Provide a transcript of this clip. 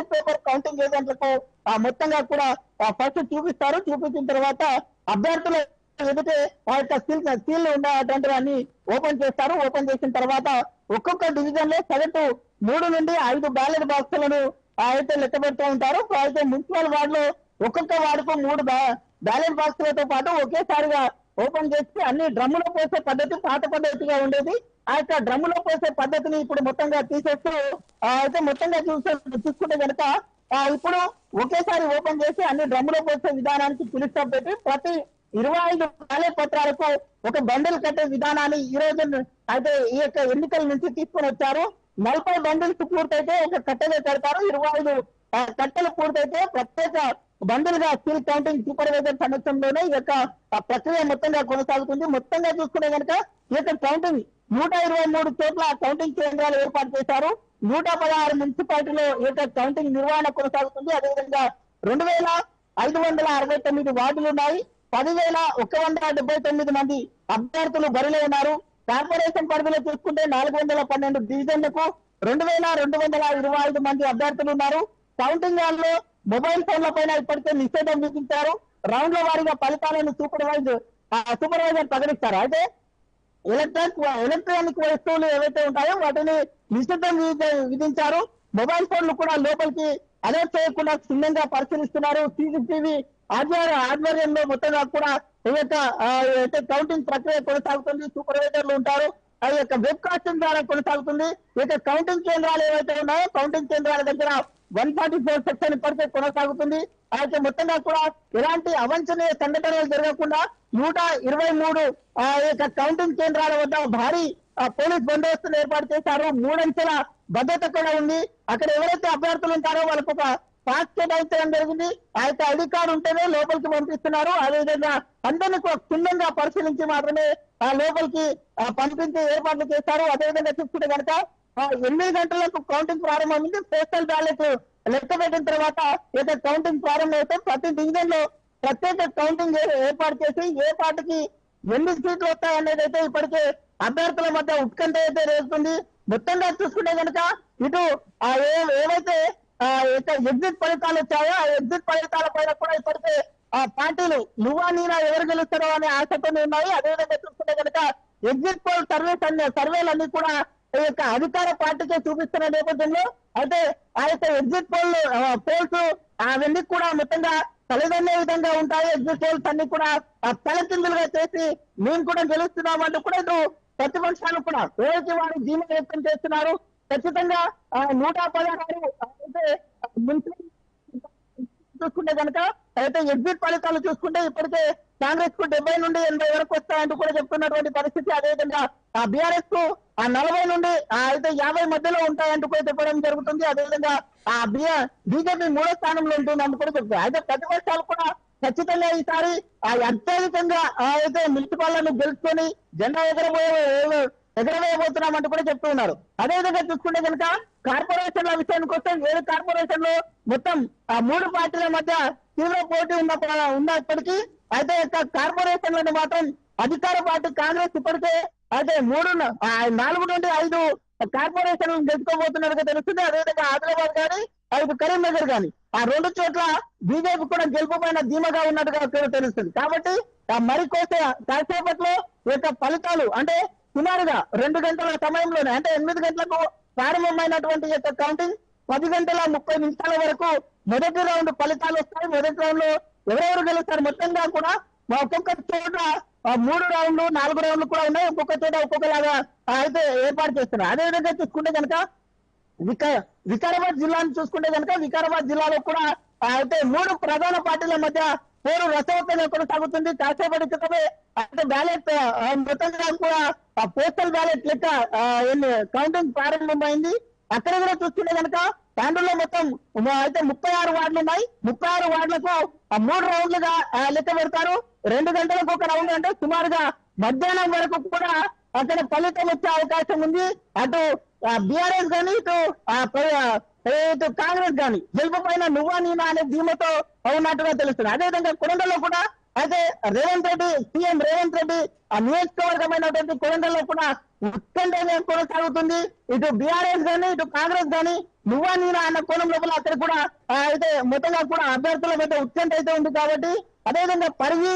Ballot paper counting ఏజెంట్లకు మొత్తంగా కూడా ఫస్ట్ చూపిస్తారు. చూపించిన తర్వాత అభ్యర్థులు ఎదుటే ఆ యొక్క సీల్ ఉన్నటువంటి వాన్ని ఓపెన్ చేస్తారు. ఓపెన్ చేసిన తర్వాత ఒక్కొక్క డివిజన్ లో సగటు 3 నుండి 5 బ్యాలెట్ బాక్సులను అయితే లెక్క పెడుతూ ఉంటారు. అయితే మున్సిపల్ వార్డులో ఒక్కొక్క వార్డుకు 3 బ్యాలెట్ బాక్సులతో పాటు ఒకేసారిగా ఓపెన్ చేసి అన్ని డ్రమ్ములో పోసే పద్ధతి పాత పద్ధతిగా ఉండేది. ఆ యొక్క డ్రమ్ములో పోసే పద్ధతిని ఇప్పుడు మొత్తంగా తీసేస్తూ అయితే మొత్తంగా చూసుకుంటే కనుక ఇప్పుడు ఒకేసారి ఓపెన్ చేసి అన్ని డ్రమ్ములో పోసే విధానానికి పిలుస్తా పెట్టి ప్రతి 25 బ్యాలెట్ పత్రాలకు ఒక బండిల్ కట్టే విధానాన్ని ఈ రోజు అయితే ఈ యొక్క ఎన్నికల నుంచి తీసుకొని వచ్చారు. 40 బండిల్స్ పూర్తయితే ఒక కట్టెగా కడతారు. 25 కట్టెలు పూర్తయితే ప్రత్యేక బండిల్ గా స్కిల్ కౌంటింగ్ సూపర్వైజర్ సమక్షంలోనే ఈ యొక్క ప్రక్రియ మొత్తంగా కొనసాగుతుంది. మొత్తంగా చూసుకునే కనుక ఈ యొక్క కౌంటింగ్ 123 చోట్ల కౌంటింగ్ కేంద్రాలు ఏర్పాటు చేశారు. 116 మున్సిపాలిటీలో ఈ యొక్క కౌంటింగ్ నిర్వహణ కొనసాగుతుంది. అదేవిధంగా 2569 వార్డులు ఉన్నాయి. 10,179 మంది అభ్యర్థులు బరిలో ఉన్నారు. కార్పొరేషన్ పరిధిలో చూసుకుంటే 412 డివిజన్లకు 2,225 మంది అభ్యర్థులు ఉన్నారు. కౌంటింగ్ హాల్లో మొబైల్ ఫోన్ల పైన ఇప్పటికే నిషేధం విధించారు. రౌండ్ల వారీగా ఫలితాలను సూపర్వైజర్ ప్రకటిస్తారు. అయితే ఎలక్ట్రానిక్ వస్తువులు ఏవైతే ఉంటాయో వాటిని నిషేధం విధించారు. మొబైల్ ఫోన్లు కూడా లోపలికి అలర్ట్ చేయకుండా క్షుణ్ణంగా పరిశీలిస్తున్నారు. CCTV ఆధ్వర్యంలో మొత్తంగా కూడా ఈ యొక్క కౌంటింగ్ ప్రక్రియ కొనసాగుతుంది. సూపర్వైజర్లు ఉంటారు. ఆ యొక్క వెబ్ కాస్టింగ్ ద్వారా కొనసాగుతుంది. ఈ యొక్క కౌంటింగ్ కేంద్రాలు ఏవైతే ఉన్నాయో కౌంటింగ్ కేంద్రాల దగ్గర 144 సెక్షన్ ఇప్పటికే కొనసాగుతుంది. అయితే మొత్తంగా కూడా ఎలాంటి అవాంఛనీయ సంఘటనలు జరగకుండా 123 యొక్క కౌంటింగ్ కేంద్రాల వద్ద భారీ పోలీస్ బందోబస్తును ఏర్పాటు చేశారు. 3 అంచెల భద్రత కూడా ఉంది. అక్కడ ఎవరైతే అభ్యర్థులు ఉంటారో వాళ్ళకు ఒక పాస్ కేటాయించడం జరిగింది. ఆ యొక్క ఐడి కార్డు ఉంటేనే లోపలికి పంపిస్తున్నారు. అదేవిధంగా అందరినీ క్షుణ్ణంగా పరిశీలించి మాత్రమే ఆ లోపలికి పంపించే ఏర్పాట్లు చేశారు. అదేవిధంగా చూసుకుంటే కనుక 8 గంటలకు కౌంటింగ్ ప్రారంభమైంది. పోస్టల్ బ్యాలెట్ లెక్క పెట్టిన తర్వాత ఇక కౌంటింగ్ ప్రారంభమైతే ప్రతి డివిజన్ లో ప్రత్యేక కౌంటింగ్ ఏర్పాటు చేసి ఏ పార్టీకి ఎన్ని సీట్లు వస్తాయనేది అయితే ఇప్పటికే అభ్యర్థుల మధ్య ఉత్కంఠ అయితే రేస్తుంది. మొత్తంగా చూసుకుంటే కనుక ఇటు ఏవైతే ఎగ్జిట్ ఫలితాలు వచ్చాయో ఆ ఎగ్జిట్ ఫలితాల పైన కూడా ఇప్పటికే పార్టీలు నువ్వా నీనా ఎవరు గెలుస్తారో అనే ఆశతో ఉన్నాయి. అదేవిధంగా చూసుకుంటే కనుక ఎగ్జిట్ పోల్ సర్వేలన్నీ కూడా ఈ యొక్క అధికార పార్టీకే చూపిస్తున్న నేపథ్యంలో అయితే ఆ యొక్క ఎగ్జిట్ పోల్స్ అవన్నీ కూడా మొత్తంగా తలదన్నే విధంగా ఉంటాయి. ఎగ్జిట్ పోల్స్ అన్ని కూడా తలకిందులుగా చేసి మేము కూడా గెలుస్తున్నామంటూ కూడా ఇటు ప్రతిపక్షాలు కూడా ఎవరికి వారు ధీమా వ్యక్తం చేస్తున్నారు. ఖచ్చితంగా 116 అయితే చూసుకుంటే కనుక అయితే ఎగ్జిట్ ఫలితాలు చూసుకుంటే ఇప్పటికే కాంగ్రెస్ కు 70 నుండి 80 వరకు వస్తాయంటూ కూడా చెప్తున్నటువంటి పరిస్థితి. అదేవిధంగా BRS కు 40 నుండి అయితే 50 మధ్యలో ఉంటాయంటూ కూడా చెప్పడం జరుగుతుంది. అదేవిధంగా బీజేపీ 3వ స్థానంలో ఉంటుందంటూ కూడా చెప్తారు. అయితే ప్రతిపక్షాలు కూడా ఖచ్చితంగా ఈసారి అత్యధికంగా అయితే మున్సిపాలను గెలుచుకొని జెండా ఎగరవేయబోతున్నామంటూ కూడా చెప్తూ ఉన్నారు. అదేవిధంగా చూసుకుంటే కనుక కార్పొరేషన్ల విషయానికి వస్తే 7 కార్పొరేషన్లు మొత్తం 3 పార్టీల మధ్య తీవ్ర పోటీ ఉన్నప్పటికీ అయితే కార్పొరేషన్లను మాత్రం అధికార పార్టీ కాంగ్రెస్ ఇప్పటికే అయితే 4 నుండి 5 కార్పొరేషన్లను గెలుచుకోబోతున్నట్టుగా తెలుస్తుంది. అదేవిధంగా ఆదిలాబాద్ కానీ ఇటు కరీంనగర్ కానీ ఆ 2 చోట్ల బీజేపీ కూడా గెలుపు పైన ధీమగా ఉన్నట్టుగా తెలుస్తుంది. కాబట్టి మరి కాసేపట్లో ఈ యొక్క ఫలితాలు అంటే సుమారుగా 2 గంటల సమయంలోనే అంటే 8 గంటలకు ప్రారంభమైనటువంటి యొక్క కౌంటింగ్ 10 గంటల 30 నిమిషాల వరకు మొదటి రౌండ్ ఫలితాలు వస్తాయి. మొదటి రౌండ్ లో ఎవరెవరు గెలుస్తారు మొత్తంగా కూడా ఒక్కొక్క చోట 3 రౌండ్లు 4 రౌండ్లు కూడా ఉన్నాయి. ఒక్కొక్క చోట ఒక్కొక్కలాగా అయితే ఏర్పాటు చేస్తున్నారు. అదేవిధంగా చూసుకుంటే కనుక వికారాబాద్ జిల్లాను చూసుకుంటే కనుక వికారాబాద్ జిల్లాలో కూడా అయితే 3 ప్రధాన పార్టీల మధ్య పోరు రసవత్తంగా కొనసాగుతుంది. కాసేపటి క్రితమే అయితే బ్యాలెట్ మొత్తంగా కూడా పోస్టల్ బ్యాలెట్ లెక్క కౌంటింగ్ ప్రారంభమైంది. అక్కడ కూడా చూసుకుంటే కనుక తాండూరులో మొత్తం అయితే 36 వార్డులు ఉన్నాయి. 36 వార్డులకు 3 రౌండ్లుగా లెక్క పెడతారు. 2 గంటలకు ఒక రౌండ్ అంటే సుమారుగా మధ్యాహ్నం వరకు కూడా అక్కడ ఫలితం వచ్చే అవకాశం ఉంది. అటు BRS కానీ ఇటు కాంగ్రెస్ కానీ గెలుపు పైన నువ్వా నీనా అనే ధీమతో ఉన్నట్టుగా తెలుస్తుంది. అదేవిధంగా కొడంగల్లో కూడా అయితే సీఎం రేవంత్ రెడ్డి ఆ నియోజకవర్గమైనటువంటి కొడంగల్లో కూడా ఉత్కంఠ కొనసాగుతుంది. ఇటు బీఆర్ఎస్ గానీ ఇటు కాంగ్రెస్ గానీ నువ్వా నేను అన్న కోణం లోపల అక్కడ కూడా అయితే మొత్తంగా కూడా అభ్యర్థుల మధ్య ఉత్కంఠ అయితే ఉంది కాబట్టి అదేవిధంగా పరిగి